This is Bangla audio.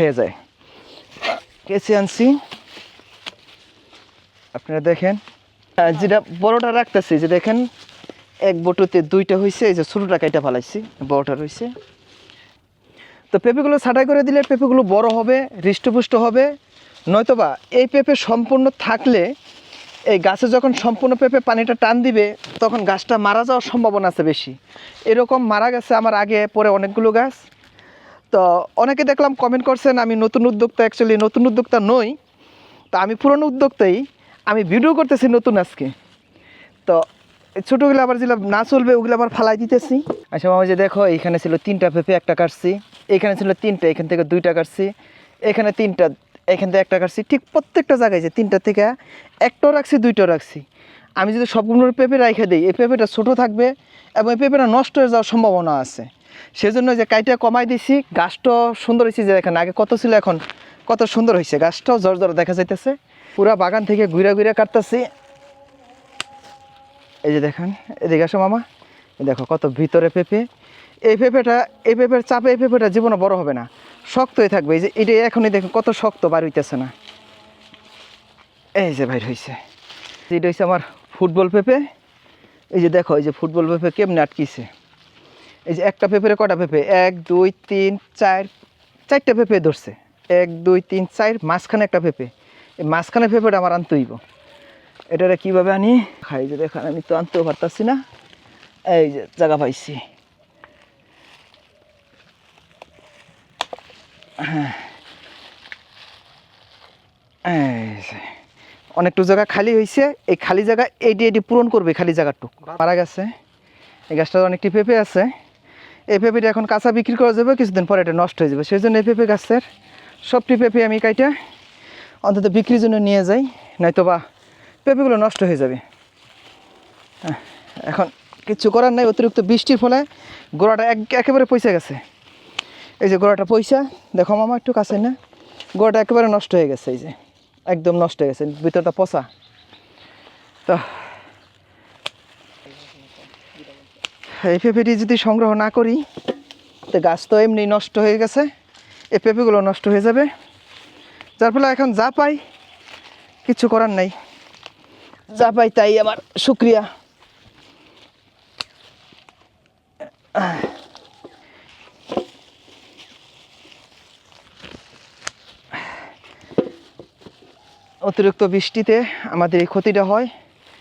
হয়ে যায়। কেসে আনছি আপনারা দেখেন, যেটা বড়টা রাখতেছি যে দেখেন এক বটুতে দুইটা হয়েছে, এই যে ছোটোটা কাইটা ফালাইছি, বড়টা রয়েছে। তো পেঁপেগুলো ছাঁটাই করে দিলে পেঁপেগুলো বড় হবে, হৃষ্টপুষ্ট হবে। নয়তোবা এই পেঁপে সম্পূর্ণ থাকলে এই গাছে যখন সম্পূর্ণ পেঁপে পানিটা টান দিবে তখন গাছটা মারা যাওয়ার সম্ভাবনা আছে বেশি। এরকম মারা গেছে আমার আগে পরে অনেকগুলো গাছ। তো অনেকে দেখলাম কমেন্ট করছেন আমি নতুন উদ্যোক্তা, অ্যাকচুয়ালি নতুন উদ্যোক্তা নই, তো আমি পুরনো উদ্যোক্তাই, আমি ভিডিও করতেছি নতুন আজকে। তো ছোটোগুলো আবার যেগুলো না চলবে ওগুলো আবার ফালাই দিতেছি। আচ্ছা মামা, যে দেখো এইখানে ছিল 3টা পেঁপে, একটা কাটছি, এইখানে ছিল 3টা, এখান থেকে 2টা কাটছি, এখানে 3টা, এখান থেকে একটা কাটছি, ঠিক প্রত্যেকটা জায়গায় যে 3টা থেকে 1টাও রাখছি, 2টাও রাখছি। আমি যদি সবগুলো পেঁপে রাইখে দিই এই পেঁপেটা ছোটো থাকবে এবং এই পেঁপেটা নষ্ট হয়ে যাওয়ার সম্ভাবনা আছে। সেজন্য যে কাইটা কমাই দিছি, গাছটাও সুন্দর হয়েছে, যে দেখেন আগে কত ছিল এখন কত সুন্দর হয়েছে, গাছটাও জোর দেখা যাইতেছে। পুরা বাগান থেকে ঘুরে ঘুরে কাটতেছি। এই যে দেখেন, এদিকে আসো মামা, দেখো কত ভিতরে পেঁপে। এই পেঁপের চাপে এই পেঁপেটা জীবনে বড় হবে না, শক্ত হয়ে থাকবে। এই যে এটা এখনই দেখেন কত শক্ত, বার হইতেছে না, এই যে বাইর হয়েছে। এটা হচ্ছে আমার ফুটবল পেঁপে। এই যে দেখো, এই যে ফুটবল পেঁপে কেমনে আটকিছে। এই যে একটা পেঁপের কটা পেঁপে, 1 2 3 4, 4টা পেঁপে ধরছে, 1 2 3 4, মাঝখানে একটা পেঁপে। এই মাঝখানে পেঁপেটা আমার আনতে হইব। এটারে কীভাবে আনি খাই, যে দেখেন আমি তো আনতেও পারতাছি না। এই যে জায়গা পাইছি, হ্যাঁ অনেকটু জায়গা খালি হয়েছে, এই খালি জায়গা এটি পূরণ করবে, খালি জায়গাটুক মারা গেছে। এই গাছটার অনেকটি পেঁপে আছে, এই পেঁপেটা এখন কাঁচা বিক্রি করা যাবে, কিছুদিন পরে এটা নষ্ট হয়ে যাবে। সেই জন্য এই পেঁপে গাছের সবটি পেঁপে আমি কাইটা অন্তত বিক্রির জন্য নিয়ে যাই, নয়তো বা পেঁপেগুলো নষ্ট হয়ে যাবে। এখন কিচ্ছু করার নাই, অতিরিক্ত বৃষ্টির ফলে গোড়াটা একেবারে পয়সা গেছে। এই যে গোড়াটা পয়সা, দেখো মামা একটু কাছে না, গোড়াটা একেবারে নষ্ট হয়ে গেছে, এই যে একদম নষ্ট হয়ে গেছে, ভিতরটা পচা। তো এই পেঁপেটি যদি সংগ্রহ না করি তো গাছ তো এমনি নষ্ট হয়ে গেছে, এই পেঁপেগুলো নষ্ট হয়ে যাবে। যার ফলে এখন যা পাই কিচ্ছু করার নাই, যা পাই তাই আমার শুকরিয়া। অতিরিক্ত বৃষ্টিতে আমাদের এই ক্ষতিটা হয়।